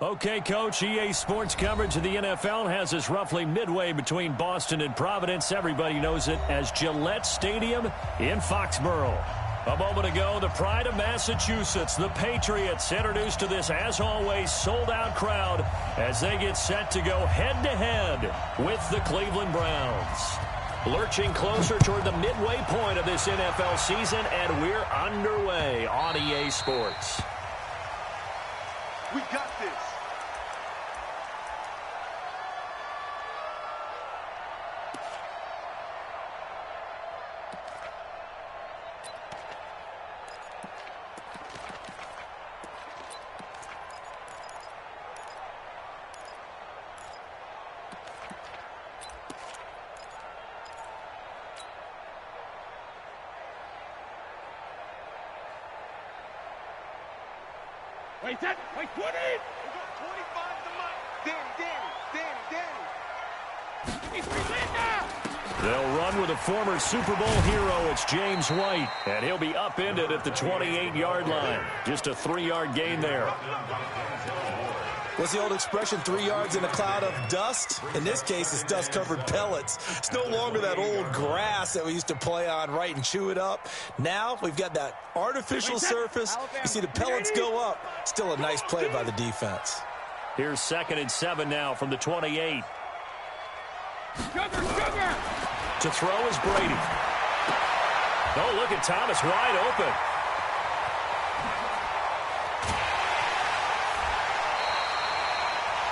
Okay, Coach, EA Sports coverage of the NFL has us roughly midway between Boston and Providence. Everybody knows it as Gillette Stadium in Foxborough. A moment ago, the pride of Massachusetts, the Patriots, introduced to this, as always, sold-out crowd as they get set to go head-to-head with the Cleveland Browns. Lurching closer toward the midway point of this NFL season, and we're underway on EA Sports. We got this. Wait, what is? 25 to Mike. Danny. They'll run with a former Super Bowl hero. It's James White, and he'll be upended at the 28-yard line. Just a 3-yard gain there. What's the old expression, 3 yards in a cloud of dust? In this case, it's dust-covered pellets. It's no longer that old grass that we used to play on, right, and chew it up. Now we've got that artificial surface. You see the pellets go up. Still a nice play by the defense. Here's 2nd and 7 now from the 28. Sugar! To throw is Brady. Oh, look at Thomas wide open.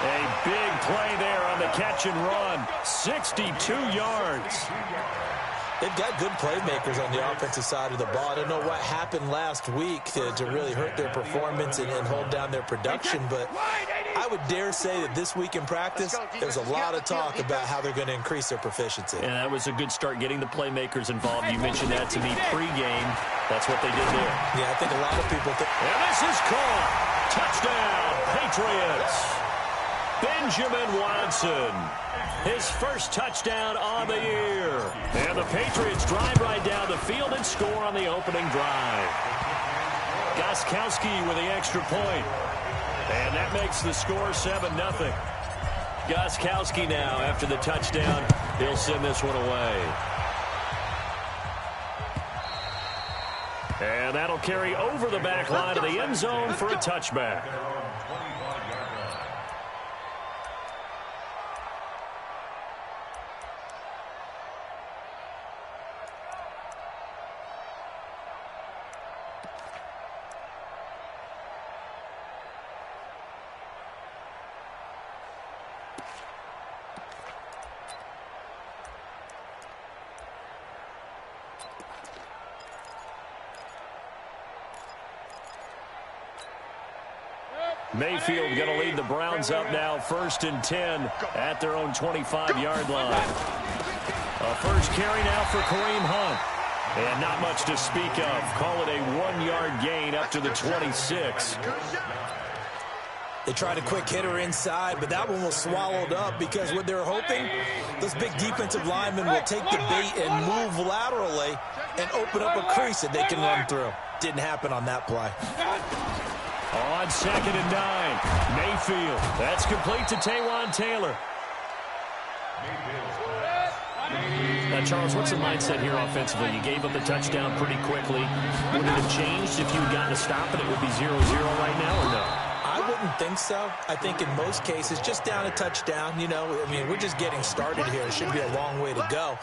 A big play there on the catch and run. 62 yards. They've got good playmakers on the offensive side of the ball. I don't know what happened last week to really hurt their performance and hold down their production, but I would dare say that this week in practice, there's a lot of talk about how they're going to increase their proficiency. And that was a good start getting the playmakers involved. You mentioned that to me pregame. That's what they did there. Yeah, I think a lot of people think. And this is caught. Touchdown, Patriots. Benjamin Watson, his first touchdown on the year. And the Patriots drive right down the field and score on the opening drive. Gostkowski with the extra point. And that makes the score 7-0. Gostkowski now, after the touchdown, he'll send this one away. And that'll carry over the back line of the end zone for a touchback. Mayfield going to lead the Browns up now, 1st and 10 at their own 25-yard line. A first carry now for Kareem Hunt. And not much to speak of. Call it a 1-yard gain up to the 26. They tried a quick hitter inside, but that one was swallowed up because what they're hoping, those big defensive linemen will take the bait and move laterally and open up a crease that they can run through. Didn't happen on that play. On 2nd and 9, Mayfield. That's complete to Taywan Taylor. Now, Charles, what's the mindset here offensively? You gave up the touchdown pretty quickly. Would it have changed if you had gotten a stop and it would be 0-0 right now, or no? I wouldn't think so. I think in most cases, just down a touchdown, you know, I mean, we're just getting started here. It should be a long way to go.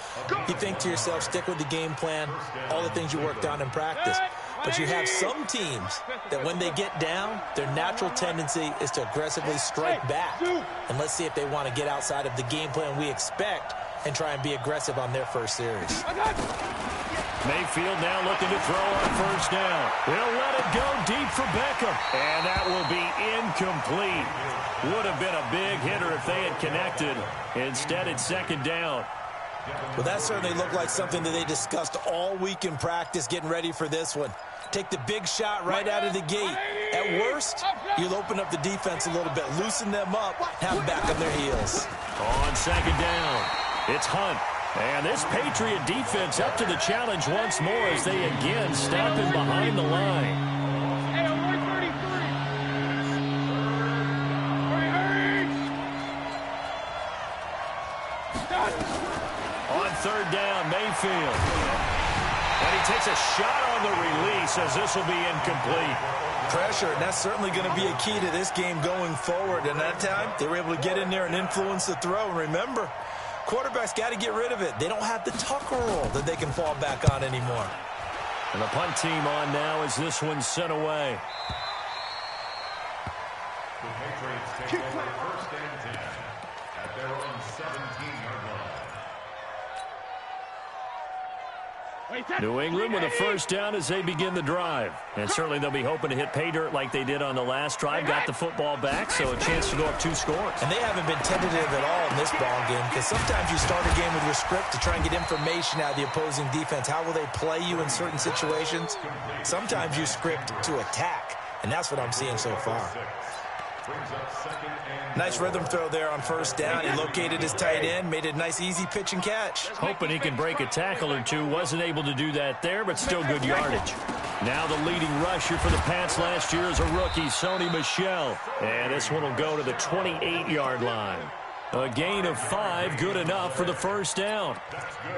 You think to yourself, stick with the game plan, all the things you worked on in practice. But you have some teams that when they get down, their natural tendency is to aggressively strike back. And let's see if they want to get outside of the game plan we expect and try and be aggressive on their first series. Mayfield now looking to throw on 1st down. He'll let it go deep for Beckham. And that will be incomplete. Would have been a big hitter if they had connected. Instead, it's 2nd down. Well, that certainly looked like something that they discussed all week in practice getting ready for this one. Take the big shot right out of the gate. At worst, you'll open up the defense a little bit, loosen them up, have them back on their heels. On 2nd down, it's Hunt. And this Patriot defense up to the challenge once more as they again stop him behind the line. third down, Mayfield. And he takes a shot on the release as this will be incomplete. Pressure, and that's certainly going to be a key to this game going forward. And that time, they were able to get in there and influence the throw. And remember, quarterbacks got to get rid of it. They don't have the Tucker roll that they can fall back on anymore. And the punt team on now as this one's sent away. The Patriots take over first and 10 at their own 17-yard line. New England with a first down as they begin the drive. And certainly they'll be hoping to hit pay dirt like they did on the last drive. Got the football back, so a chance to go up 2 scores. And they haven't been tentative at all in this ball game, because sometimes you start a game with your script to try and get information out of the opposing defense. How will they play you in certain situations? Sometimes you script to attack, and that's what I'm seeing so far. Nice rhythm throw there on first down. He located his tight end, made a nice easy pitch and catch. Hoping he can break a tackle or two. Wasn't able to do that there, but still good yardage. Now the leading rusher for the Pats last year is a rookie, Sony Michel. And this one will go to the 28-yard line. A gain of 5, good enough for the first down.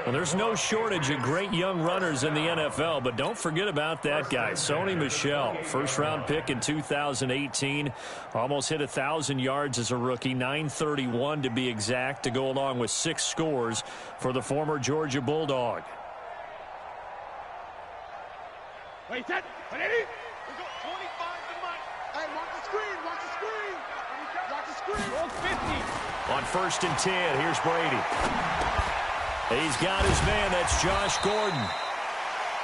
Well, there's no shortage of great young runners in the NFL, but don't forget about that guy, Sony Michel. First-round pick in 2018. Almost hit 1,000 yards as a rookie, 931 to be exact, to go along with 6 scores for the former Georgia Bulldog. Wait, set. Ready? We go 25 to Mike. Hey, mark the screen. Watch the screen. Watch the screen. Roll 50. On first and 10, here's Brady. He's got his man. That's Josh Gordon.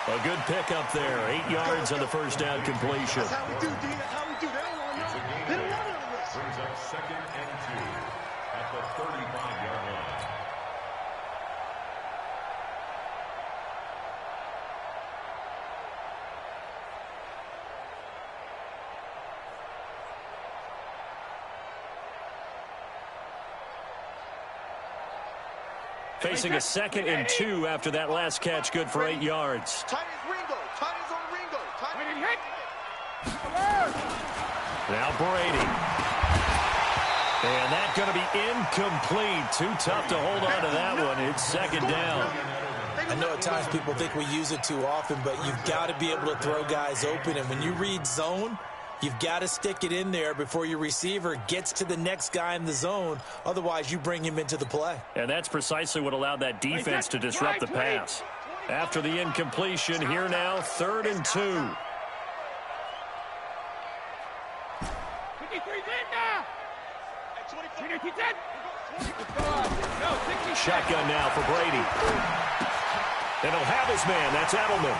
A good pickup there. 8 yards on the first down completion. That's how we do, D. That's how we do. They don't want to know. They don't want to know this. Brings up second and 2 at the 35-yard line. Facing a second and 2 after that last catch, good for 8 yards. Tight as Ringo. Tight as on Ringo. Tight Wait, as hit. Now Brady. And that's going to be incomplete. Too tough to hold on to that one. It's second down. I know at times people think we use it too often, but you've got to be able to throw guys open. And when you read zone, you've got to stick it in there before your receiver gets to the next guy in the zone. Otherwise, you bring him into the play. And that's precisely what allowed that defense to disrupt the pass. After the incompletion, here now, 3rd and 2. 53 Linda. 23 Shotgun now for Brady. And he'll have his man. That's Edelman.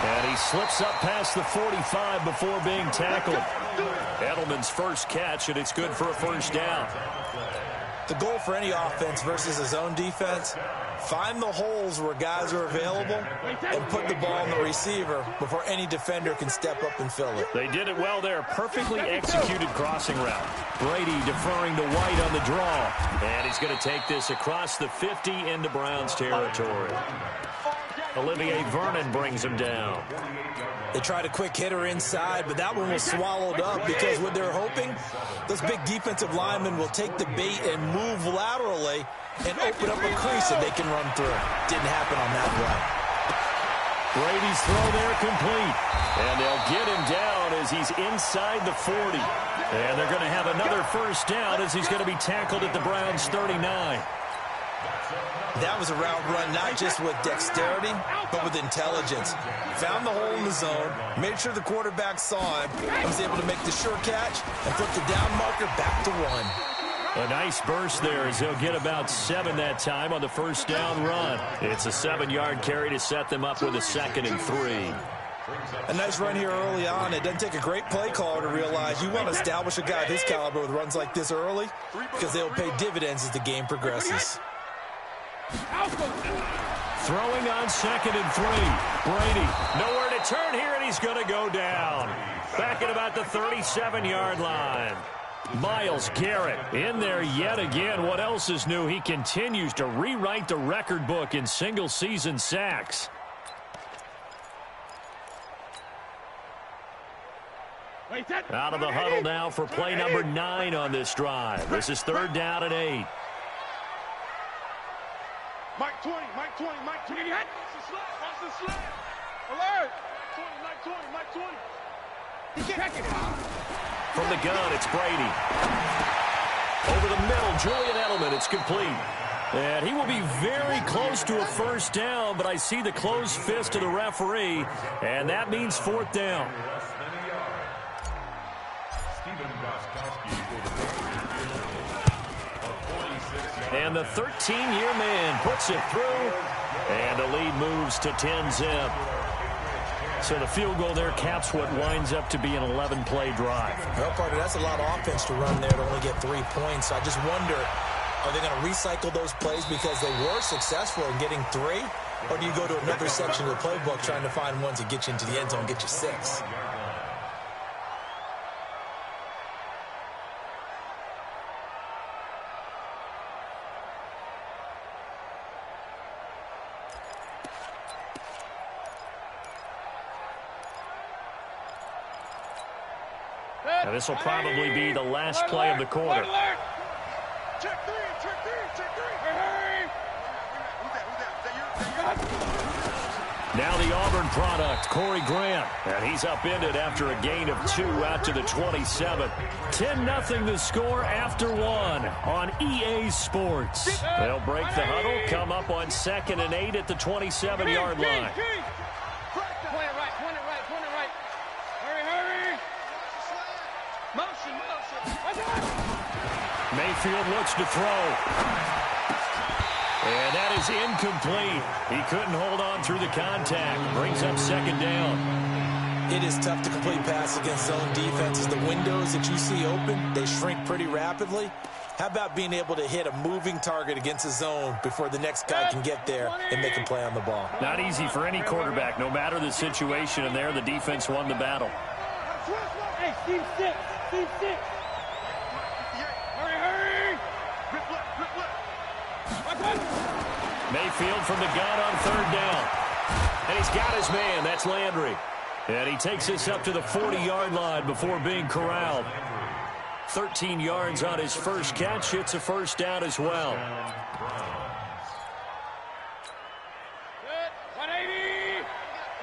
And he slips up past the 45 before being tackled. Edelman's first catch, and it's good for a first down. The goal for any offense versus his own defense, find the holes where guys are available and put the ball on the receiver before any defender can step up and fill it. They did it well there. Perfectly executed crossing route. Brady deferring to White on the draw. And he's going to take this across the 50 into Browns territory. Olivier Vernon brings him down. They tried a quick hitter inside, but that one was swallowed up because what they're hoping, those big defensive linemen will take the bait and move laterally and open up a crease that they can run through. Didn't happen on that play. Brady's throw there complete. And they'll get him down as he's inside the 40. And they're going to have another first down as he's going to be tackled at the Browns' 39. That was a route run not just with dexterity, but with intelligence. Found the hole in the zone, made sure the quarterback saw him, and was able to make the sure catch and flip the down marker back to 1. A nice burst there as he'll get about 7 that time on the first down run. It's a 7-yard carry to set them up with a 2nd and 3. A nice run here early on. It doesn't take a great play caller to realize you want to establish a guy of his caliber with runs like this early because they'll pay dividends as the game progresses. Throwing on 2nd and 3. Brady nowhere to turn here, and he's going to go down. Back at about the 37-yard line. Myles Garrett in there yet again. What else is new? He continues to rewrite the record book in single-season sacks. Out of the huddle now for play number 9 on this drive. This is 3rd down and 8. 20, Mike 20, Mike 20. Watch the slide, watch the slide. Alert. Mike 20, Mike 20, Mike 20. He can't get it. From the gun, it's Brady. Over the middle, Julian Edelman. It's complete. And he will be very close to a first down, but I see the closed fist of the referee, and that means fourth down. And the 13-year man puts it through, and the lead moves to 10-zip. So the field goal there caps what winds up to be an 11-play drive. Well, partner, that's a lot of offense to run there to only get 3 points. I just wonder, are they going to recycle those plays because they were successful in getting 3? Or do you go to another section of the playbook trying to find ones that get you into the end zone and get you 6? Now, this will probably be the last play of the quarter. Check three, check three, check three. Hey, who's that? Now the Auburn product, Corey Grant. And he's upended after a gain of 2 out to the 27. 10-0 the score after 1 on EA Sports. They'll break the huddle, come up on 2nd and 8 at the 27-yard line. Point it right, point it right, point it right. Hurry, hurry. Motion, motion. Mayfield looks to throw. And that is incomplete. He couldn't hold on through the contact. Brings up 2nd down. It is tough to complete passes against zone defenses. The windows that you see open, they shrink pretty rapidly. How about being able to hit a moving target against a zone before the next guy can get there and make a play on the ball? Not easy for any quarterback, no matter the situation. And there, the defense won the battle. Hey, team 6, team 6. Hurry, hurry. Mayfield from the gun on 3rd down. And he's got his man. That's Landry. And he takes this up to the 40-yard line before being corralled. 13 yards on his first catch. It's a first down as well. Good. 180.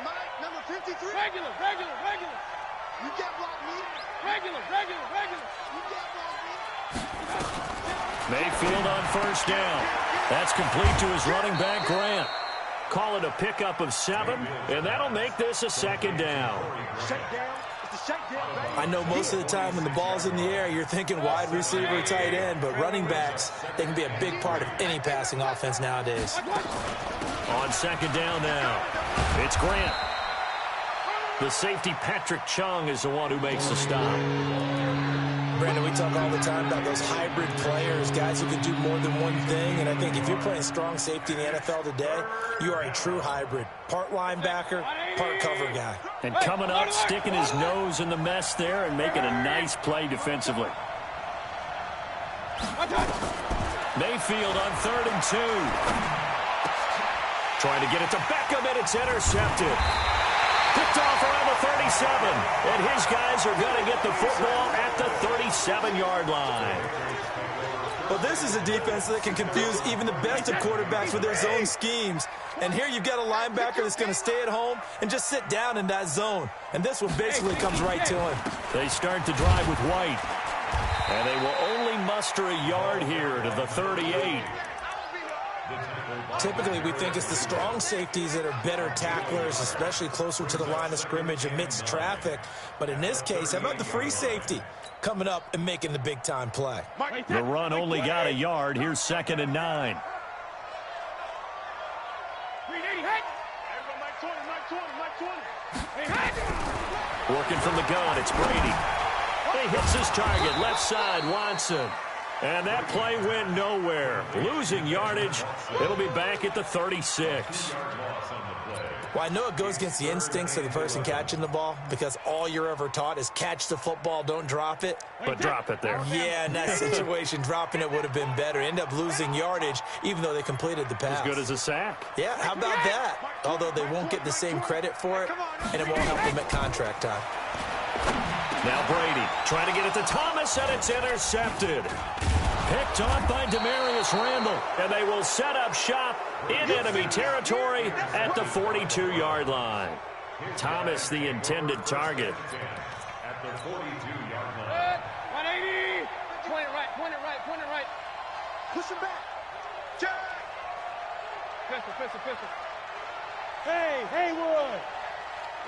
Mike, number 53. Regular, regular, regular. You can't block me. Regular, regular, regular. You can't block me. Mayfield on 1st down. That's complete to his running back, Grant. Call it a pickup of 7, and that'll make this a 2nd down. Shakedown. It's the shakedown, baby. I know most of the time when the ball's in the air, you're thinking wide receiver, tight end, but running backs, they can be a big part of any passing offense nowadays. On 2nd down now, it's Grant. The safety, Patrick Chung, is the one who makes the stop. Brandon, we talk all the time about those hybrid players, guys who can do more than one thing, and I think if you're playing strong safety in the NFL today, you are a true hybrid. Part linebacker, part cover guy. And coming up, sticking his nose in the mess there and making a nice play defensively. Mayfield on 3rd and 2. Trying to get it to Beckham, and it's intercepted. Picked off around the 37, and his guys are going to get the football at the 37-yard line. Well, this is a defense that can confuse even the best of quarterbacks with their zone schemes. And here you've got a linebacker that's going to stay at home and just sit down in that zone. And this one basically comes right to him. They start the drive with White, and they will only muster a yard here to the 38. Typically, we think it's the strong safeties that are better tacklers, especially closer to the line of scrimmage amidst traffic. But in this case, how about the free safety coming up and making the big-time play? The run only got a yard. Here's 2nd and 9. Working from the gun, it's Brady. He hits his target, left side, Watson. And that play went nowhere. Losing yardage. It'll be back at the 36. Well, I know it goes against the instincts of the person catching the ball because all you're ever taught is catch the football, don't drop it. But drop it there. Yeah, in that situation, dropping it would have been better. End up losing yardage, even though they completed the pass. As good as a sack. Yeah, how about that? Although they won't get the same credit for it, and it won't help them at contract time. Now Brady trying to get it to Thomas, and it's intercepted. Picked off by Demarius Randall, and they will set up shop in enemy territory at the 42-yard line. Thomas, the intended target. At the 42-yard line. 180. Point it right, point it right, point it right. Push him back. Jack. Pistol, pistol, pistol. Hey, Haywood.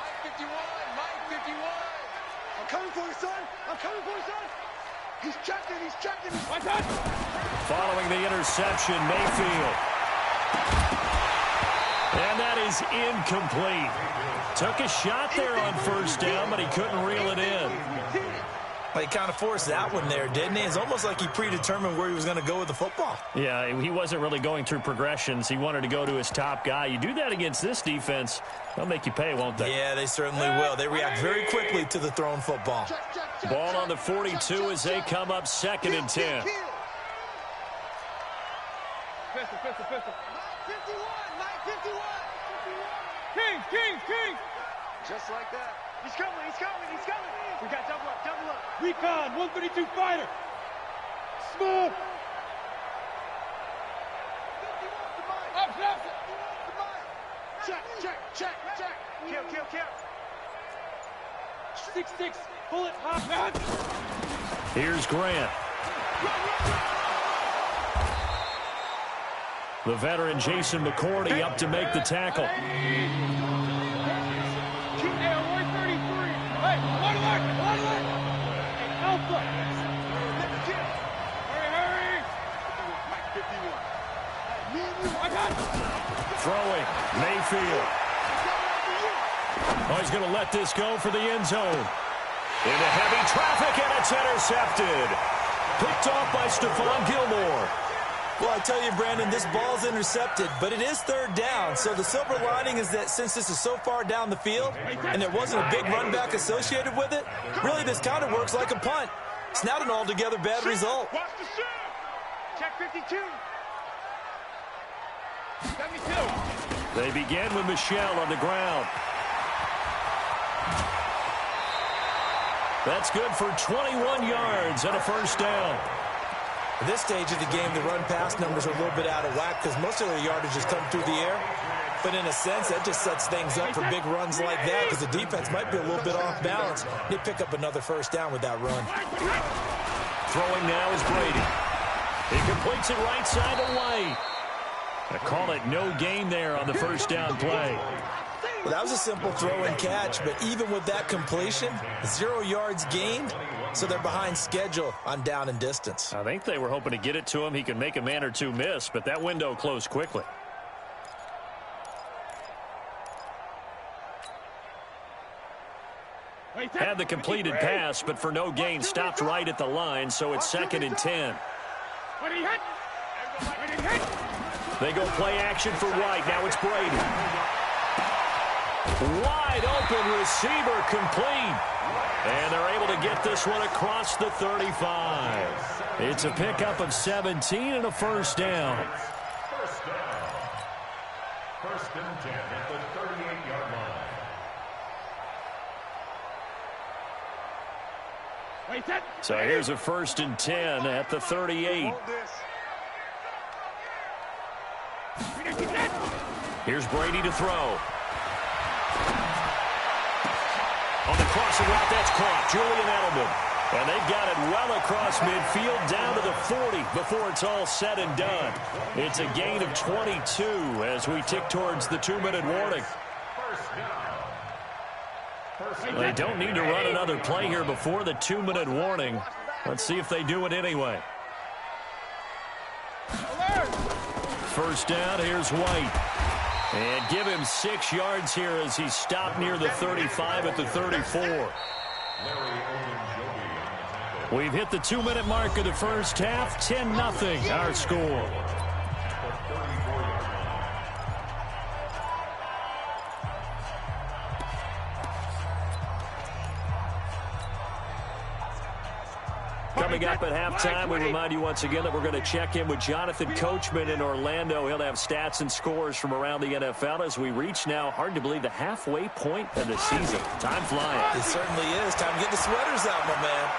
Mike 51, Mike 51. I'm coming for you, son. I'm coming for you, son. He's checking, he's checking. One touch. Following the interception, Mayfield. And that is incomplete. Took a shot there on first down, but he couldn't reel it in. Well, he kind of forced that one there, didn't he? It's almost like he predetermined where he was going to go with the football. Yeah, he wasn't really going through progressions. He wanted to go to his top guy. You do that against this defense, they'll make you pay, won't they? Yeah, they certainly will. They react very quickly to the thrown football. Ball on the 42 as they come up 2nd and 10. Pistol, pistol, pistol. Mike 51, Mike 51. Kings, Kings, Kings. Just like that. He's coming, he's coming, he's coming. We got double up, double up. Recon, 132 fighter. Smooth. Up. Check, check, check, check. Kill, kill, kill. 6-6, bullet, hop. Here's Grant. The veteran Jason McCourty up to make the tackle. Hey, 133. Hey, one alert. Hey, Alpha. Hurry. Mike 51. Me and you. I got it. Throwing, Mayfield. Oh, he's going to let this go for the end zone. Into heavy traffic, and it's intercepted. Picked off by Stephon Gilmore. Well, I tell you, Brandon, this ball's intercepted, but it is 3rd down. So the silver lining is that since this is so far down the field and there wasn't a big run back associated with it, really this kind of works like a punt. It's not an altogether bad result. Watch the shoot. Check 52. 72. They begin with Michelle on the ground. That's good for 21 yards and a first down. At this stage of the game, the run-pass numbers are a little bit out of whack because most of their yardage has come through the air. But in a sense, that just sets things up for big runs like that because the defense might be a little bit off balance. They pick up another first down with that run. Throwing now is Brady. He completes it right side to White. I call it no gain there on the first down play. Well, that was a simple throw and catch, but even with that completion, 0 yards gained, so they're behind schedule on down and distance. I think they were hoping to get it to him. He could make a man or two miss, but that window closed quickly. Had the completed pass, but for no gain, stopped right at the line, so it's 2nd and 10. They go play action for White. Now it's Brady. Wide open receiver complete. And they're able to get this one across the 35. It's a pickup of 17 and a first down. First down. 1st and 10 at the 38-yard line. So here's a 1st and 10 at the 38. Here's Brady to throw. On the crossing route, that's caught. Julian Edelman. And they've got it well across midfield down to the 40 before it's all said and done. It's a gain of 22 as we tick towards the 2-minute warning. They don't need to run another play here before the 2-minute warning. Let's see if they do it anyway. First down, here's White. And give him 6 yards here as he's stopped near the 35 at the 34. We've hit the 2-minute mark of the first half. 10-0 our score. Coming up at halftime, we remind you once again that we're going to check in with Jonathan Coachman in Orlando. He'll have stats and scores from around the NFL as we reach now, hard to believe, the halfway point of the season. Time flying. It certainly is. Time to get the sweaters out, my man.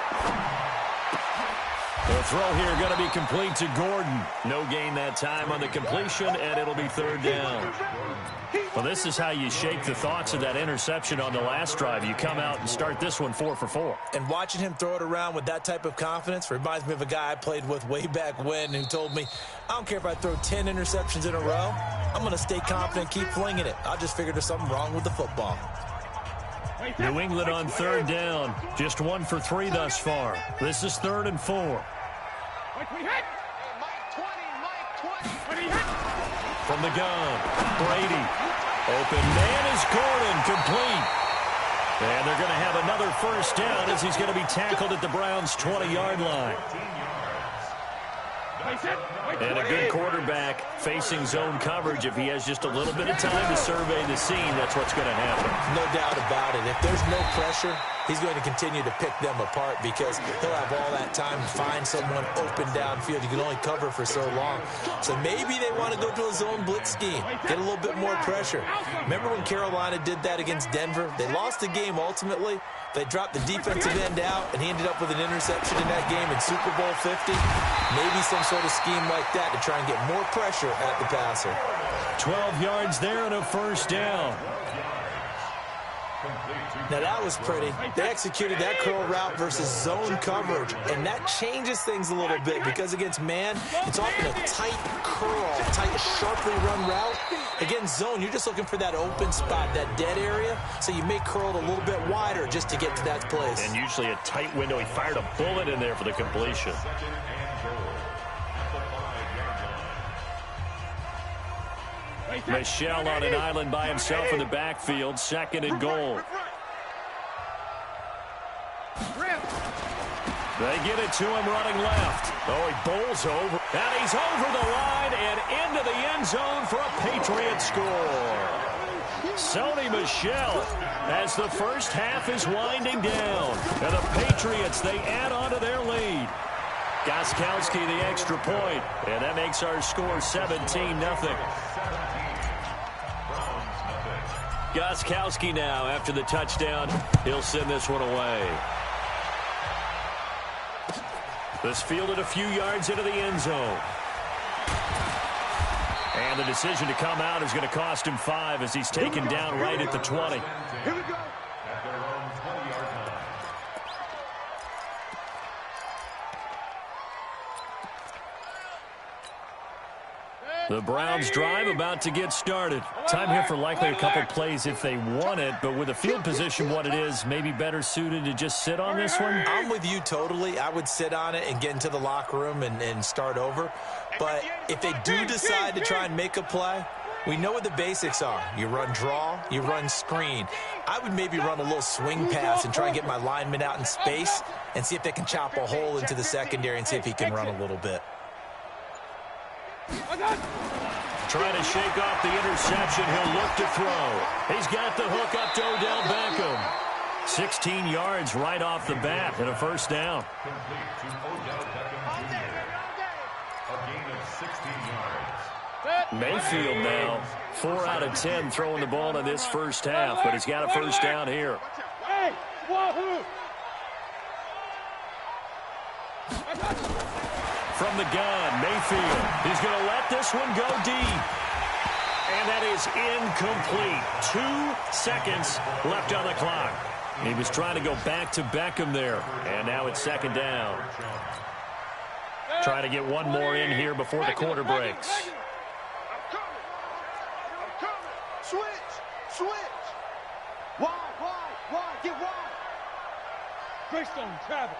Well, The throw here going to be complete to Gordon. No gain that time on the completion, and it'll be third down. Well, this is how you shake the thoughts of that interception on the last drive. You come out and start this one 4 for 4. And watching him throw it around with that type of confidence reminds me of a guy I played with way back when who told me, I don't care if I throw 10 interceptions in a row. I'm going to stay confident, keep flinging it. I just figured there's something wrong with the football. New England on third down. Just 1 for 3 thus far. This is 3rd and 4. From the gun, Brady. Open man is Gordon, complete. And they're going to have another first down as he's going to be tackled at the Browns' 20-yard line. And a good quarterback facing zone coverage. If he has just a little bit of time to survey the scene, that's what's going to happen. No doubt about it. If there's no pressure, he's going to continue to pick them apart because he'll have all that time to find someone open downfield. You can only cover for so long. So maybe they want to go to a zone blitz scheme, get a little bit more pressure. Remember when Carolina did that against Denver? They lost the game ultimately. They dropped the defensive end out, and he ended up with an interception in that game in Super Bowl 50. Maybe some sort of scheme like that to try and get more pressure at the passer. 12 yards there and a first down. Now, that was pretty. They executed that curl route versus zone coverage, and that changes things a little bit because against man, it's often a tight curl, tight, sharply run route. Against zone, you're just looking for that open spot, that dead area, so you may curl it a little bit wider just to get to that place. And usually a tight window. He fired a bullet in there for the completion. Michel on an island by himself in the backfield, 2nd and goal. They get it to him running left. Oh, he bowls over. And he's over the line and into the end zone for a Patriots score. Sony Michel as the first half is winding down. And the Patriots, they add on to their lead. Gostkowski the extra point. And that makes our score 17-0. Gostkowski now after the touchdown. He'll send this one away. This fielded a few yards into the end zone. And the decision to come out is going to cost him 5 as he's taken down right at the 20. Here we go. The Browns drive about to get started. Time here for likely a couple plays if they want it, but with the field position what it is, maybe better suited to just sit on this one? I'm with you totally. I would sit on it and get into the locker room and start over. But if they do decide to try and make a play, we know what the basics are. You run draw, you run screen. I would maybe run a little swing pass and try and get my lineman out in space and see if they can chop a hole into the secondary and see if he can run a little bit. Trying to shake off the interception. He'll look to throw. He's got the hook up to Odell Beckham. 16 yards right off the bat and a first down. Mayfield now 4 out of 10 throwing the ball in this first half, but he's got a first down here. From the gun, Mayfield. He's going to let this one go deep. And that is incomplete. 2 seconds left on the clock. He was trying to go back to Beckham there. And now it's 2nd down. Trying to get one more in here before the quarter breaks. Switch. Wide. Get wide. Greystone, travel.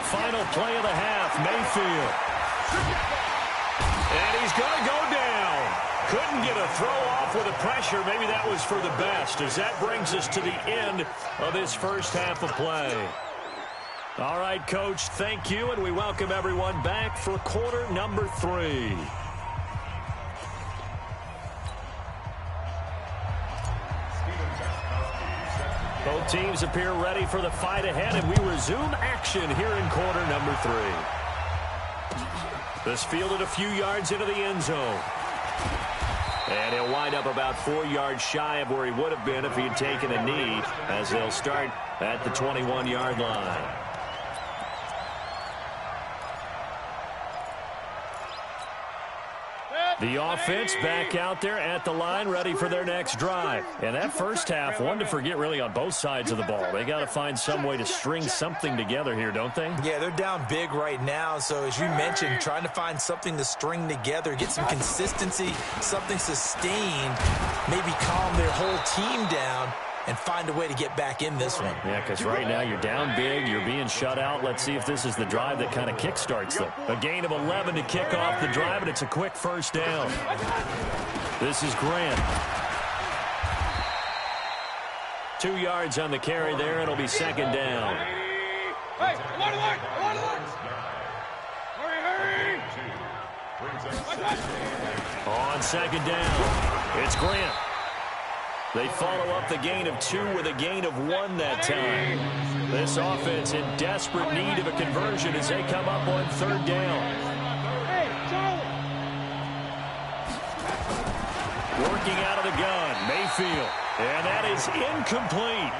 Final play of the half, Mayfield. And he's going to go down. Couldn't get a throw off with the pressure. Maybe that was for the best, as that brings us to the end of this first half of play. All right, Coach, thank you, and we welcome everyone back for quarter number 3. Both teams appear ready for the fight ahead, and we resume action here in quarter number 3. This fielded a few yards into the end zone. And he'll wind up about 4 yards shy of where he would have been if he had taken a knee, as they'll start at the 21-yard line. The offense back out there at the line, ready for their next drive. And that first half, one to forget really on both sides of the ball. They got to find some way to string something together here, don't they? Yeah, they're down big right now. So as you mentioned, trying to find something to string together, get some consistency, something sustained, maybe calm their whole team down and find a way to get back in this one. Yeah, because right now you're down big, you're being shut out. Let's see if this is the drive that kind of kickstarts them. A gain of 11 to kick off the drive, and it's a quick first down. This is Grant. 2 yards on the carry there, and it'll be second down. Hey, alert! Hurry! On second down, it's Grant. They follow up the gain of 2 with a gain of 1 that time. This offense in desperate need of a conversion as they come up on third down. Hey, Charlie! Working out of the gun, Mayfield. And that is incomplete.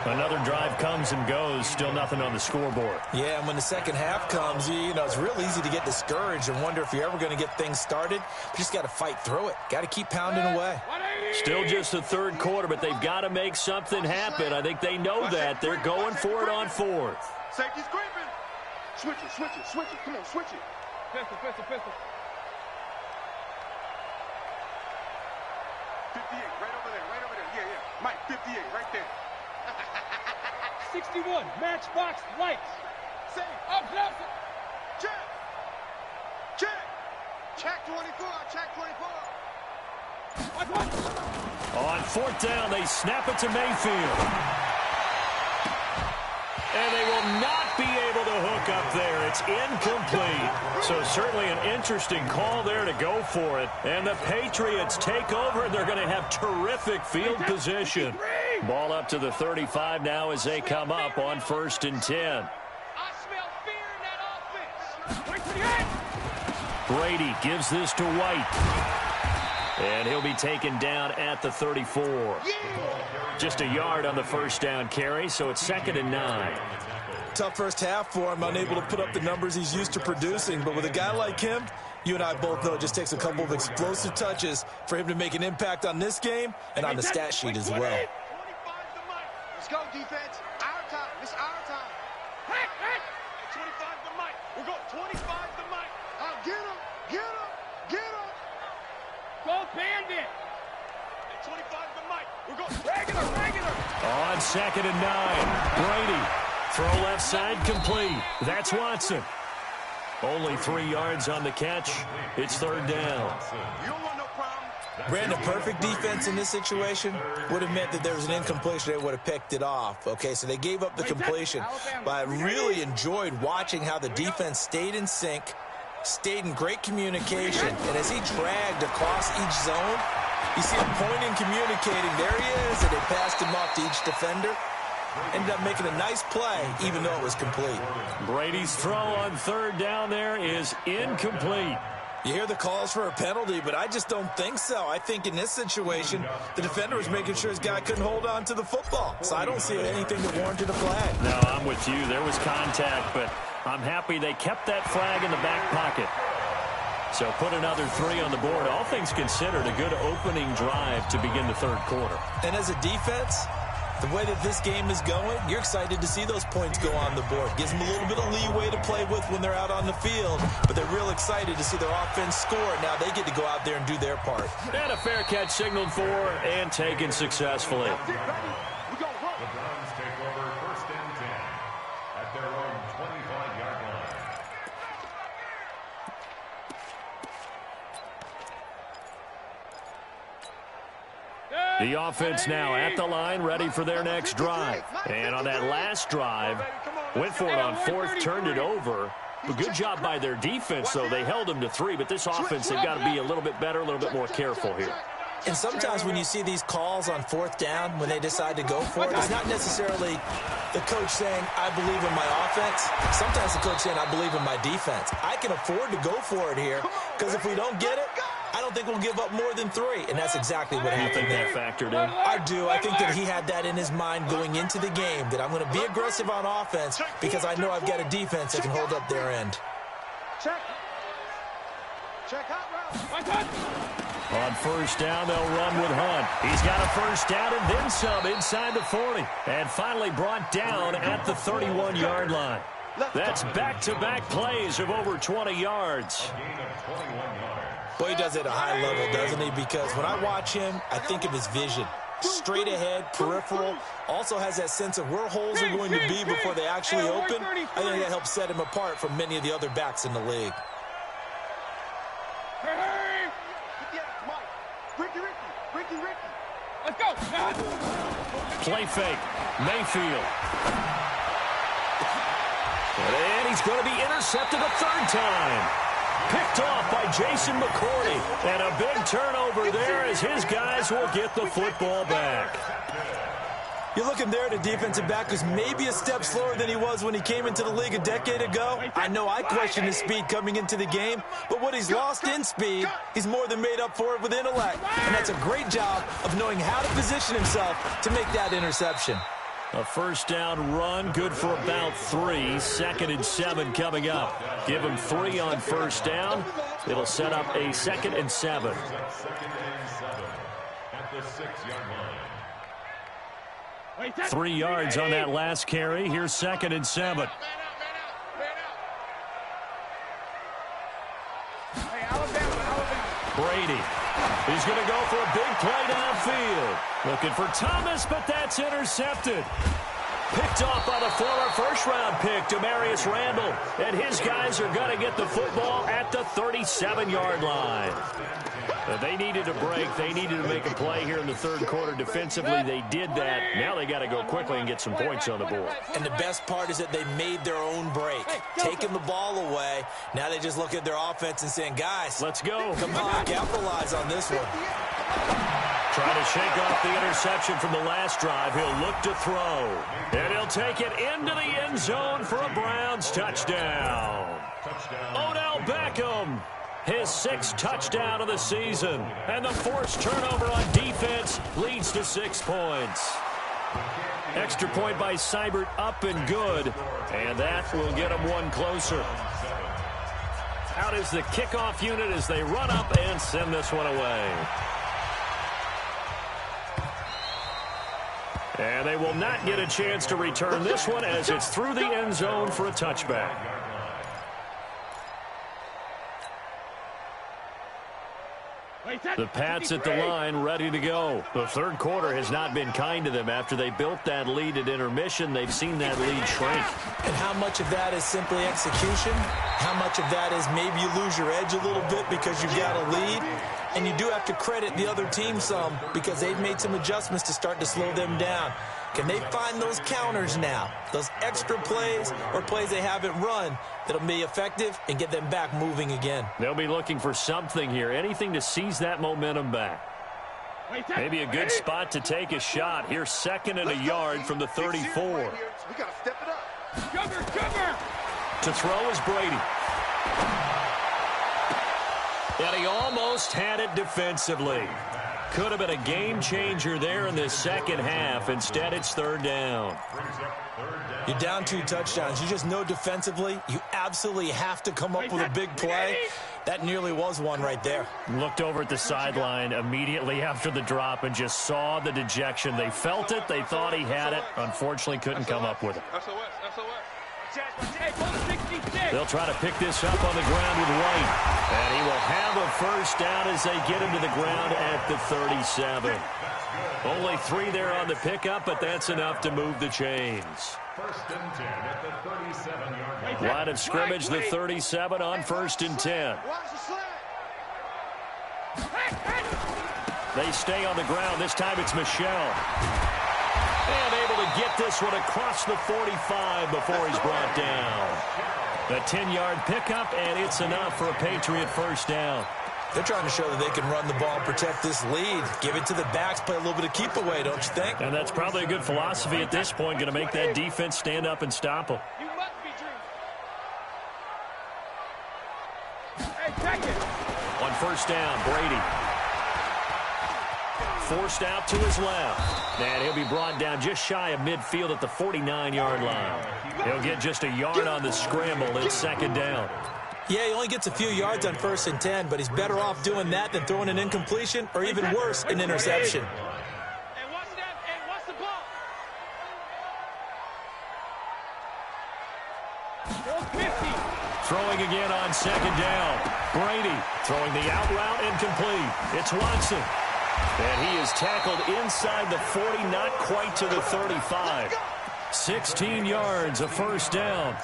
Another drive comes and goes, still nothing on the scoreboard. Yeah, and when the second half comes, you know, it's real easy to get discouraged and wonder if you're ever going to get things started. You just got to fight through it. Got to keep pounding away. Still just the third quarter, but they've got to make something happen. I think they know that. They're going for it on fourth. Safety's creeping. Switch it. Come on, switch it. Pistol. 58, right over there. Yeah. Mike, 58, right there. 61, matchbox lights. Safe. Up. Check 24. On fourth down, they snap it to Mayfield. And they will not be able to hook up there. It's incomplete. So certainly an interesting call there to go for it. And the Patriots take over, and they're going to have terrific field position. Ball up to the 35 now as they come up on 1st and 10. I smell fear in that offense. Wait for the end. Brady gives this to White. And he'll be taken down at the 34. Just a yard on the first down carry, so it's 2nd and 9. Tough first half for him, unable to put up the numbers he's used to producing. But with a guy like him, you and I both know it just takes a couple of explosive touches for him to make an impact on this game and on the stat sheet as well. 25 the mic. Let's go, defense. Our time. It's our time. Hey. 25 the mic. We'll go 25 the mic. Get him. Go Bandit. 25 the mic. We're going Regular. On 2nd and 9, Brady. Throw left side complete. That's Watson. Only 3 yards on the catch. It's 3rd down. You don't want no problem. Brandon, perfect defense in this situation would have meant that there was an incompletion. They would have picked it off. Okay, so they gave up the completion. But I really enjoyed watching how the defense stayed in sync, stayed in great communication, and as he dragged across each zone, you see him pointing, communicating. There he is, and they passed him off to each defender. Ended up making a nice play, even though it was complete. Brady's throw on 3rd down there is incomplete. You hear the calls for a penalty, but I just don't think so. I think in this situation, the defender was making sure his guy couldn't hold on to the football. So I don't see anything that warranted a flag. No, I'm with you. There was contact, but I'm happy they kept that flag in the back pocket. So put another 3 on the board. All things considered, a good opening drive to begin the 3rd quarter. And as a defense, the way that this game is going, you're excited to see those points go on the board. Gives them a little bit of leeway to play with when they're out on the field, but they're real excited to see their offense score. Now they get to go out there and do their part. And a fair catch signaled for and taken successfully. The Browns take over 1st and 10 at their own 25-yard line. The offense now at the line, ready for their next drive. And on that last drive, went for it on 4th, turned it over. But good job by their defense, though. They held them to 3, but this offense, they've got to be a little bit better, a little bit more careful here. And sometimes when you see these calls on 4th down, when they decide to go for it, it's not necessarily the coach saying, I believe in my offense. Sometimes the coach saying, I believe in my defense. I can afford to go for it here, because if we don't get it, I don't think we'll give up more than 3, and that's exactly what happened. You think that factored in? I do. I think that he had that in his mind going into the game, that I'm going to be aggressive on offense because I know I've got a defense that can hold up their end. Check. Check out route. On first down, they'll run with Hunt. He's got a first down and then some inside the 40. And finally brought down at the 31-yard line. That's back-to-back plays of over 20 yards. Boy, he does it at a high level, doesn't he? Because when I watch him, I think of his vision. Straight ahead, peripheral. Also has that sense of where holes are going to be before they actually open. I think that helps set him apart from many of the other backs in the league. Let's go. Play fake. Mayfield. And he's going to be intercepted a third time. Picked off by Jason McCourty. And a big turnover there as his guys will get the football back. You're looking there at a defensive back who's maybe a step slower than he was when he came into the league a decade ago. I know I questioned his speed coming into the game, but what he's lost in speed, he's more than made up for it with intellect. And that's a great job of knowing how to position himself to make that interception. A first down run, good for about 3. 2nd and 7 coming up. Give him 3 on first down. It'll set up a 2nd and 7. 2nd and 7 at the 6-yard line. 3 yards on that last carry. Here's 2nd and 7. Brady. He's going to go for a big play downfield. Looking for Thomas, but that's intercepted. Picked off by the former first-round pick, Demarius Randall. And his guys are going to get the football at the 37-yard line. They needed a break. They needed to make a play here in the third quarter defensively. They did that. Now they got to go quickly and get some points on the board. And the best part is that they made their own break. Taking the ball away. Now they just look at their offense and saying, guys, let's go. Come on, capitalize on this one. Trying to shake off the interception from the last drive. He'll look to throw. And he'll take it into the end zone for a Browns touchdown. Odell Beckham. His 6th touchdown of the season. And the forced turnover on defense leads to 6 points. Extra point by Seibert up and good. And that will get him one closer. Out is the kickoff unit as they run up and send this one away. And they will not get a chance to return this one as it's through the end zone for a touchback. The Pats at the line, ready to go. The third quarter has not been kind to them. After they built that lead at intermission, they've seen that lead shrink. And how much of that is simply execution? How much of that is maybe you lose your edge a little bit because you've got a lead? And you do have to credit the other team some because they've made some adjustments to start to slow them down. Can they find those counters now, those extra plays or plays they haven't run that'll be effective and get them back moving again? They'll be looking for something here, anything to seize that momentum back. Maybe a good spot to take a shot. Here's 2nd and a yard from the 34. We got to step it up. Cover. To throw is Brady. And he almost had it defensively. Could have been a game changer there in the second half. Instead, it's 3rd down. You're down 2 touchdowns. You just know defensively you absolutely have to come up with a big play. That nearly was one right there. Looked over at the sideline immediately after the drop and just saw the dejection. They felt it. They thought he had it. Unfortunately, couldn't come up with it. They'll try to pick this up on the ground with White. And he will have a first down as they get him to the ground at the 37. Only 3 there on the pickup, but that's enough to move the chains. 1st and 10 at the 37-yard line. Line of scrimmage, the 37 on 1st and 10. They stay on the ground. This time it's Michelle. And able to get this one across the 45 before he's brought down. A 10-yard pickup, and it's enough for a Patriot first down. They're trying to show that they can run the ball and protect this lead. Give it to the backs, play a little bit of keep away, don't you think? And that's probably a good philosophy at this point, going to make that defense stand up and stop them. You must be dreaming. Hey, take it. On first down. Brady. Forced out to his left. And he'll be brought down just shy of midfield at the 49-yard line. He'll get just a yard on the scramble. It's second down. Yeah, he only gets a few yards on 1st and 10, but he's better off doing that than throwing an incompletion or even worse, an interception. And watch that, and watch the ball. Throwing again on second down. Brady throwing the out route incomplete. It's Watson. And he is tackled inside the 40, not quite to the 35. 16 yards, a first down.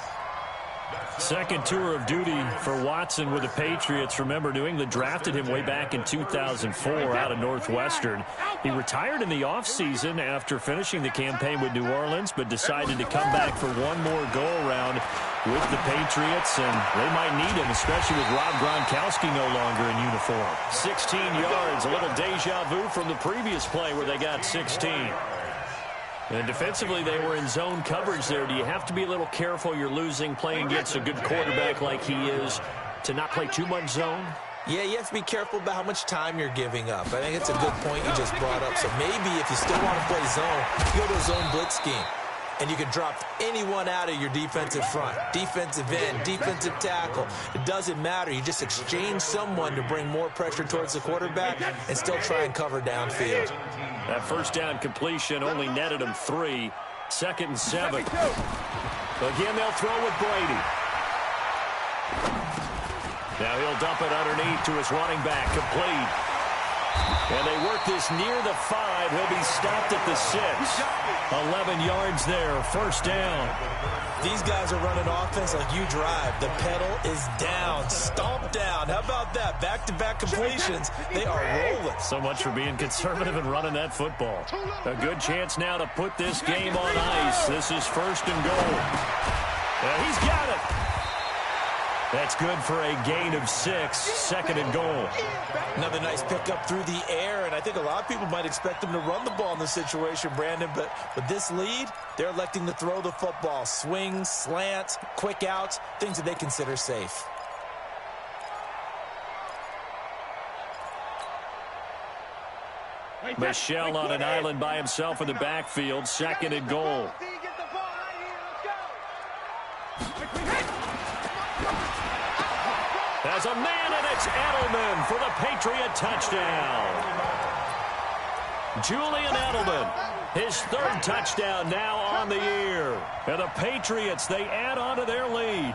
Second tour of duty for Watson with the Patriots. Remember, New England drafted him way back in 2004 out of Northwestern. He retired in the offseason after finishing the campaign with New Orleans, but decided to come back for one more go-around with the Patriots, and they might need him, especially with Rob Gronkowski no longer in uniform. 16 yards, a little deja vu from the previous play where they got 16. And defensively, they were in zone coverage there. Do you have to be a little careful you're losing playing against a good quarterback like he is to not play too much zone? Yeah, you have to be careful about how much time you're giving up. I think it's a good point you just brought up. So maybe if you still want to play zone, you go to a zone blitz scheme. And you can drop anyone out of your defensive front, defensive end, defensive tackle. It doesn't matter. You just exchange someone to bring more pressure towards the quarterback and still try and cover downfield. That first down completion only netted him 3. 2nd and 7. Again, they'll throw with Brady. Now he'll dump it underneath to his running back, complete. And they work this near the 5. He'll be stopped at the 6. 11 yards there, first down. These guys are running offense like you drive. The pedal is down, stomp down. How about that? Back-to-back completions. They are rolling. So much for being conservative and running that football. A good chance now to put this game on ice. This is 1st and goal. And he's got it. That's good for a gain of 6, 2nd and goal. Another nice pickup through the air, and I think a lot of people might expect them to run the ball in this situation, Brandon, but with this lead, they're electing to throw the football. Swings, slants, quick outs, things that they consider safe. Michelle on an island by himself in the backfield, 2nd and goal. As a man, and it's Edelman for the Patriot touchdown. Julian Edelman, his 3rd touchdown now on the year. And the Patriots, they add on to their lead.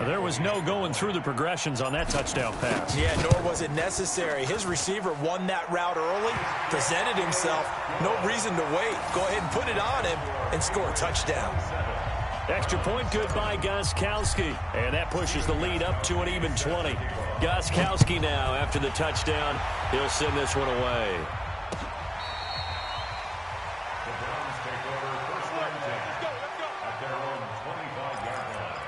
There was no going through the progressions on that touchdown pass. Yeah, nor was it necessary. His receiver won that route early, presented himself. No reason to wait. Go ahead and put it on him and score a touchdown. Extra point good by Gostkowski. And that pushes the lead up to an even 20. Gostkowski now, after the touchdown, he'll send this one away. The Browns take over 1st and 10 at their own 25-yard line.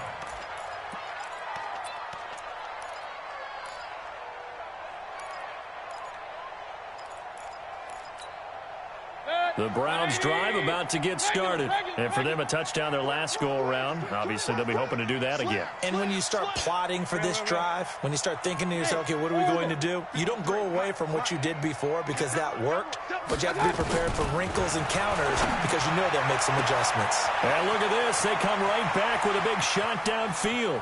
The Browns drive about to get started. And for them, a touchdown their last go-around. Obviously, they'll be hoping to do that again. And when you start plotting for this drive, when you start thinking to yourself, okay, what are we going to do? You don't go away from what you did before because that worked, but you have to be prepared for wrinkles and counters because you know they'll make some adjustments. And look at this. They come right back with a big shot downfield.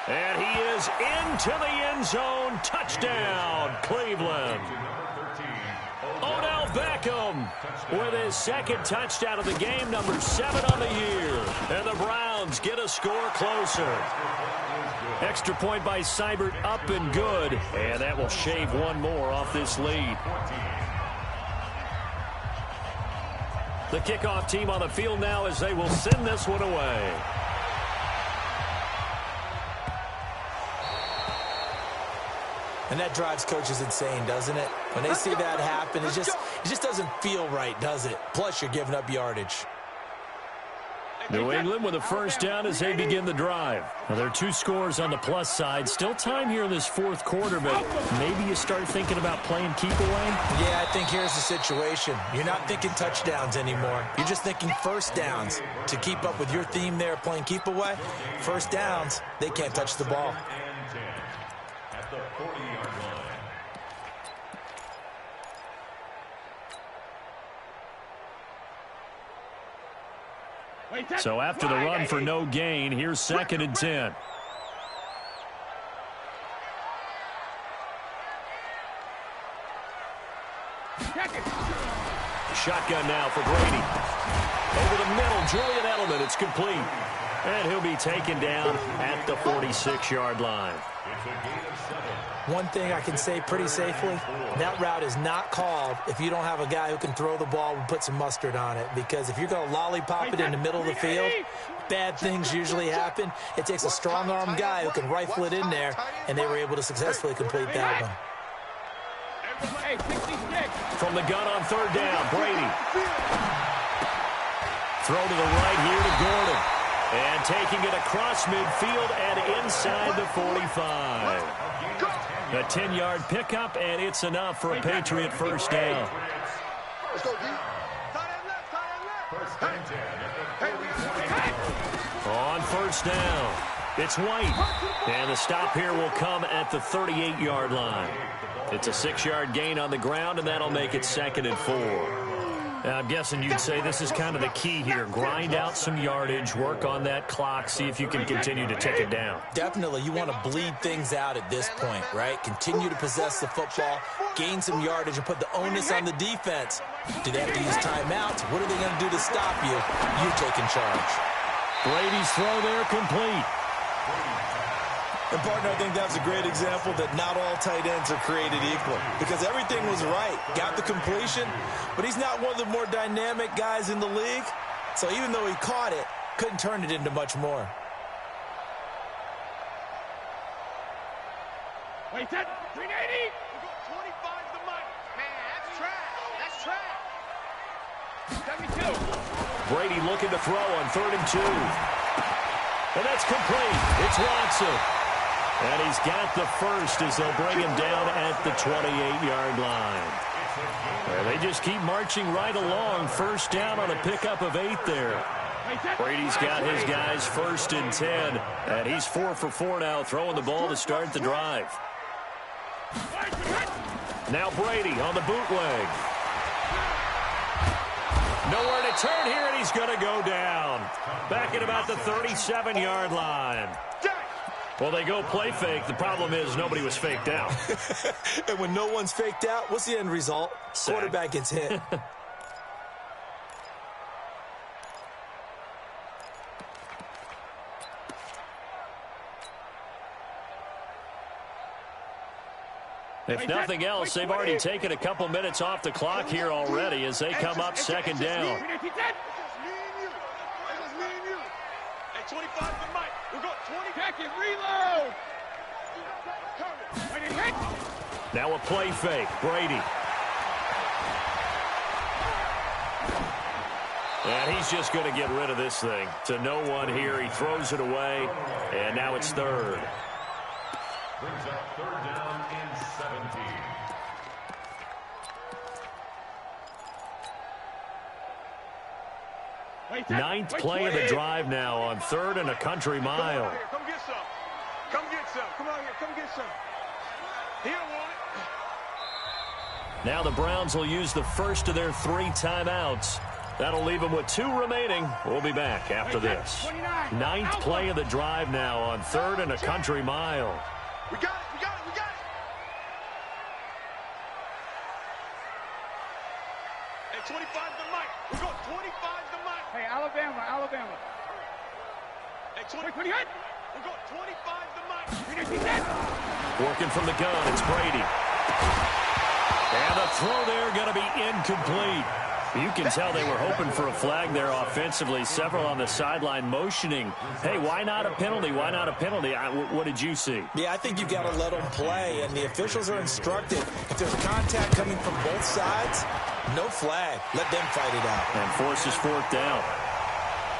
And he is into the end zone. Touchdown, Cleveland. Odell Beckham with his 2nd touchdown of the game, number 7 on the year. And the Browns get a score closer. Extra point by Seibert, up and good. And that will shave one more off this lead. The kickoff team on the field now as they will send this one away. And that drives coaches insane, doesn't it? When they see that happen, it just doesn't feel right, does it? Plus, you're giving up yardage. New England with a first down as they begin the drive. Now, there are 2 scores on the plus side. Still time here in this 4th quarter, but maybe you start thinking about playing keep away? Yeah, I think here's the situation. You're not thinking touchdowns anymore. You're just thinking first downs. To keep up with your theme there, playing keep away, first downs, they can't touch the ball. 10 at the 40-yard line. So after the run for no gain, here's 2nd and 10. Shotgun now for Brady. Over the middle, Julian Edelman. It's complete. And he'll be taken down at the 46-yard line. One thing I can say pretty safely, that route is not called if you don't have a guy who can throw the ball and put some mustard on it. Because if you're going to lollipop it in the middle of the field, bad things usually happen. It takes a strong-arm guy who can rifle it in there, and they were able to successfully complete that one. From the gun on 3rd down, Brady. Throw to the right here to Gordon. And taking it across midfield and inside the 45. A 10-yard pickup, and it's enough for a Patriot first down. On 1st down, it's White. And the stop here will come at the 38-yard line. It's a 6-yard gain on the ground, and that'll make it 2nd and 4. I'm guessing you'd say this is kind of the key here. Grind out some yardage, work on that clock, see if you can continue to tick it down. Definitely. You want to bleed things out at this point, right? Continue to possess the football, gain some yardage, and put the onus on the defense. Do they have to use timeouts? What are they going to do to stop you? You taking charge. Brady's throw there complete. And, partner, I think that's a great example that not all tight ends are created equal because everything was right. Got the completion, but he's not one of the more dynamic guys in the league. So even though he caught it, couldn't turn it into much more. Wait, that 380? We got 25 the mic. Man, that's trash. That's trash. 72. Brady looking to throw on 3rd and 2. And that's complete. It's Watson. And he's got the first as they'll bring him down at the 28-yard line. Well, they just keep marching right along. First down on a pickup of 8 there. Brady's got his guys 1st and 10. And he's 4 for 4 now, throwing the ball to start the drive. Now Brady on the bootleg. Nowhere to turn here, and he's going to go down. Back at about the 37-yard line. Well, they go play fake. The problem is nobody was faked out. And when no one's faked out, what's the end result? Sack. Quarterback gets hit. If nothing else, they've already taken a couple minutes off the clock here already as they come up 2nd down. 25 the mic. We got 20. Back and reload. Now a play fake. Brady. And he's just going to get rid of this thing. To no one here. He throws it away. And now it's 3rd. Brings up 3rd down and 17. Ninth play of the drive now on 3rd and a country mile. Come get some. Come get some. Come on here. Come get some. He don't want it. Now the Browns will use the first of their 3 timeouts. That'll leave them with 2 remaining. We'll be back after this. 9th play of the drive now on 3rd and a country mile. We got it. We got it. We got it. Hey, 25 the mic. We got 25 the mic. Hey, Alabama. Hey, 20. We got 25 the mic. Working from the gun, it's Brady. And the throw there going to be incomplete. You can tell they were hoping for a flag there offensively. Several on the sideline motioning. Hey, why not a penalty? Why not a penalty? What did you see? Yeah, I think you've got to let them play, and the officials are instructed. If there's contact coming from both sides, no flag. Let them fight it out. And forces 4th down.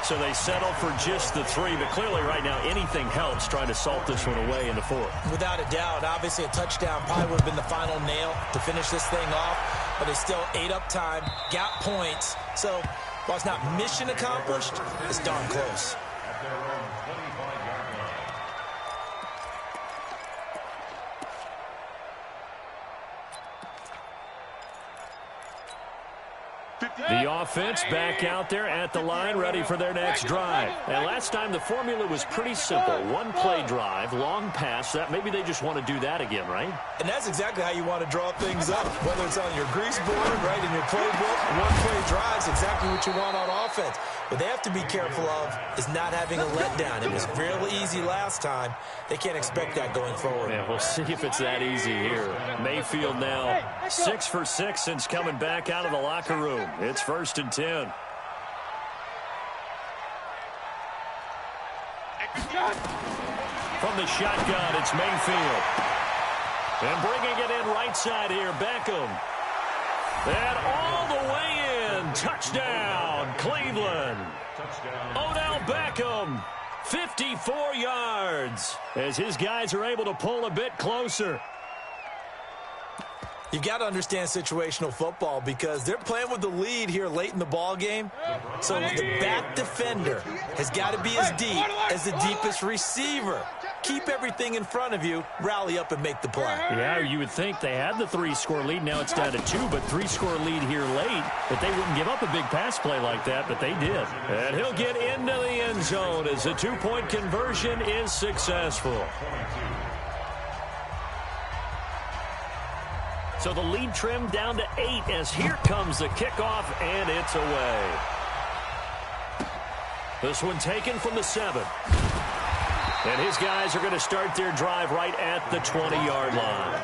So they settle for just the 3, but clearly right now anything helps trying to salt this one away in the 4th. Without a doubt, obviously a touchdown probably would have been the final nail to finish this thing off, but they still ate up time, got points. So while it's not mission accomplished, it's darn close. The offense back out there at the line, ready for their next drive. And last time the formula was pretty simple. One play drive, long pass. That maybe they just want to do that again, right? And that's exactly how you want to draw things up. Whether it's on your grease board, right, in your playbook, one play drives exactly what you want on offense. What they have to be careful of is not having a letdown. It was real easy last time. They can't expect that going forward. Yeah, we'll see if it's that easy here. Mayfield now 6 for 6 since coming back out of the locker room. It's 1st and 10. From the shotgun, it's Mayfield. And bringing it in right side here, Beckham. And all the way in. Touchdown, Cleveland. Odell Beckham, 54 yards, as his guys are able to pull a bit closer. You've got to understand situational football because they're playing with the lead here late in the ball game. So the back defender has got to be as deep as the deepest receiver. Keep everything in front of you, rally up and make the play. Yeah, you would think they had the 3-score lead. Now it's down to 2, but 3-score lead here late. But they wouldn't give up a big pass play like that, but they did. And he'll get into the end zone as the 2-point conversion is successful. So the lead trimmed down to 8 as here comes the kickoff, and it's away. This one taken from the 7. And his guys are going to start their drive right at the 20-yard line.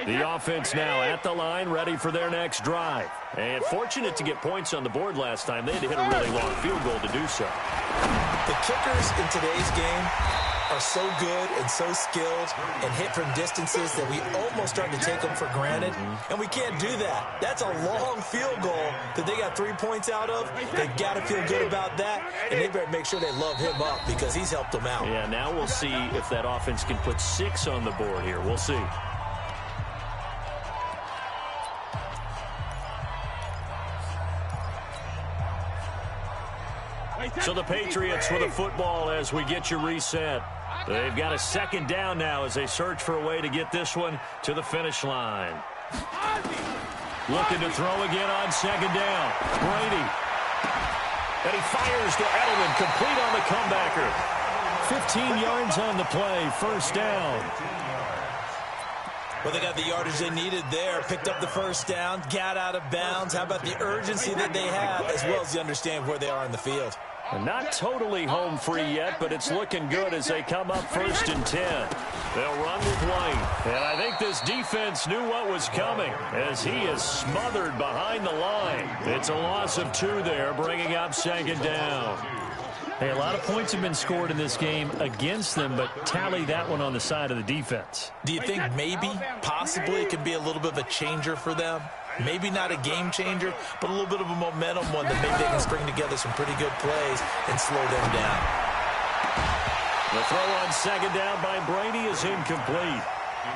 The offense now at the line, ready for their next drive. And fortunate to get points on the board last time. They had to hit a really long field goal to do so. The kickers in today's game are so good and so skilled and hit from distances that we almost start to take them for granted. And we can't do that. That's a long field goal that they got 3 points out of. They've got to feel good about that, and they better make sure they love him up because he's helped them out. Yeah, now we'll see if that offense can put 6 on the board here. We'll see. So the Patriots with a football as we get you reset. They've got a 2nd down now as they search for a way to get this one to the finish line. Looking to throw again on 2nd down. Brady. And he fires to Edelman, complete on the comebacker. 15 yards on the play, 1st down. Well, they got the yardage they needed there, picked up the 1st down, got out of bounds. How about the urgency that they have, as well as they understand where they are in the field? And not totally home free yet, but it's looking good as they come up 1st and 10. They'll run with White. And I think this defense knew what was coming as he is smothered behind the line. It's a loss of 2 there, bringing up 2nd down. Hey, a lot of points have been scored in this game against them, but tally that one on the side of the defense. Do you think maybe, possibly, it can be a little bit of a changer for them? Maybe not a game changer, but a little bit of a momentum one that maybe they can string together some pretty good plays and slow them down. The throw on 2nd down by Brady is incomplete.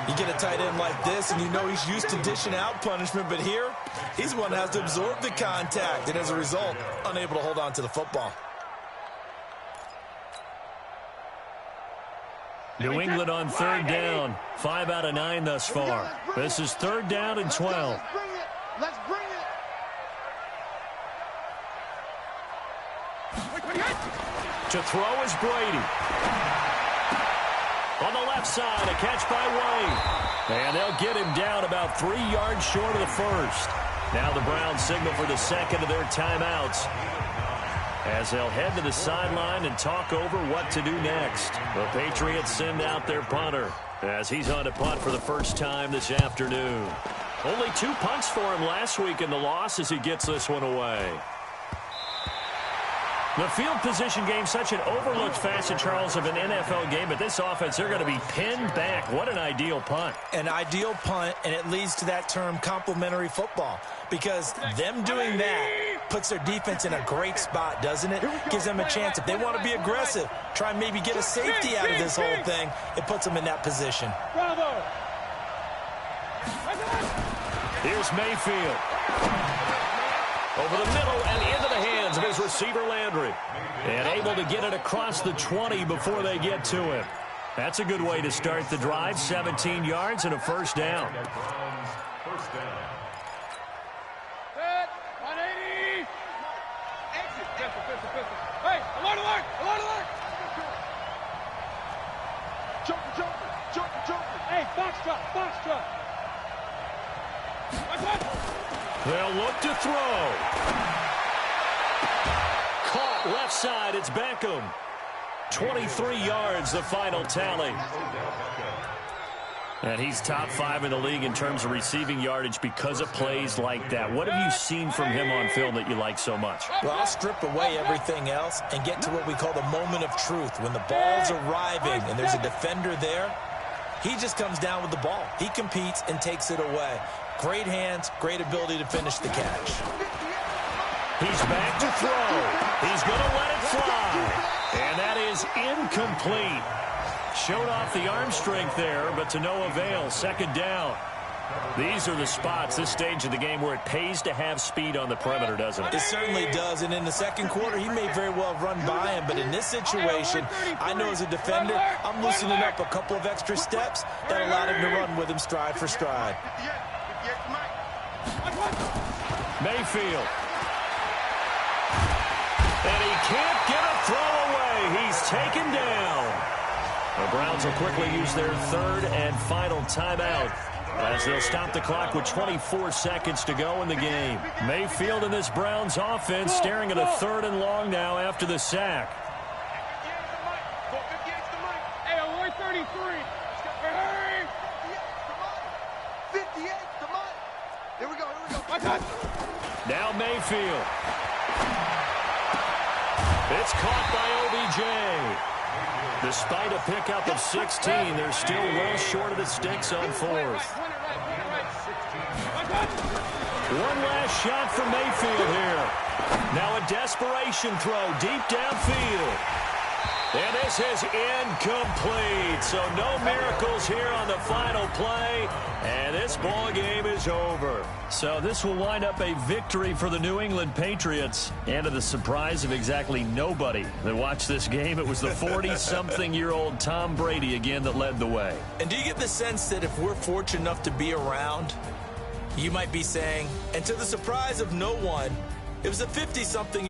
You get a tight end like this, and you know he's used to dishing out punishment, but here, he's the one that has to absorb the contact, and as a result, unable to hold on to the football. New England on 3rd down. 5 out of 9 thus far. This is 3rd down and 12. Let's bring it. To throw is Brady. On the left side, a catch by White. And they'll get him down about 3 yards short of the 1st. Now the Browns signal for the 2nd of their timeouts, as they'll head to the sideline and talk over what to do next. The Patriots send out their punter as he's on to punt for the 1st time this afternoon. Only 2 punts for him last week in the loss as he gets this one away. The field position game, such an overlooked facet, Charles, of an NFL game. But this offense, they're going to be pinned back. What an ideal punt. An ideal punt, and it leads to that term complementary football. Because them doing that puts their defense in a great spot, doesn't it? Gives them a chance. If they want to be aggressive, try and maybe get a safety out of this whole thing, it puts them in that position. Here's Mayfield. Over the middle and into the hands of his receiver, Landry. And able to get it across the 20 before they get to him. That's a good way to start the drive. 17 yards and a first down. First down. Set. 180. Exit. Pistol. Hey, alert. Joker. Hey, box truck. They'll look to throw. Caught left side. It's Beckham. 23 yards, the final tally. And he's top 5 in the league in terms of receiving yardage because of plays like that. What have you seen from him on film that you like so much? Well, I'll strip away everything else and get to what we call the moment of truth. When the ball's arriving and there's a defender there, he just comes down with the ball. He competes and takes it away. Great hands, great ability to finish the catch. He's back to throw. He's going to let it fly. And that is incomplete. Showed off the arm strength there, but to no avail. Second down. These are the spots, this stage of the game, where it pays to have speed on the perimeter, doesn't it? It certainly does, and in the second quarter, he may very well run by him, but in this situation, I know as a defender, I'm loosening up a couple of extra steps that allowed him to run with him stride for stride. Mayfield. And he can't get a throw away. He's taken down. The Browns will quickly use their third and final timeout as they'll stop the clock with 24 seconds to go in the game. Mayfield and this Browns offense staring at a third and long now after the sack. Hey, alert 33. Hurry. 58, come on. Here we go. Now Mayfield. It's caught by OBJ. Despite a pickup of 16, they're still well short of the sticks on fourth. One last shot for Mayfield here. Now a desperation throw deep downfield. And this is incomplete. So no miracles here on the final play. And this ball game is over. So this will wind up a victory for the New England Patriots. And to the surprise of exactly nobody that watched this game, it was the 40-something-year-old Tom Brady again that led the way. And do you get the sense that if we're fortunate enough to be around, you might be saying, and to the surprise of no one, it was a 50-something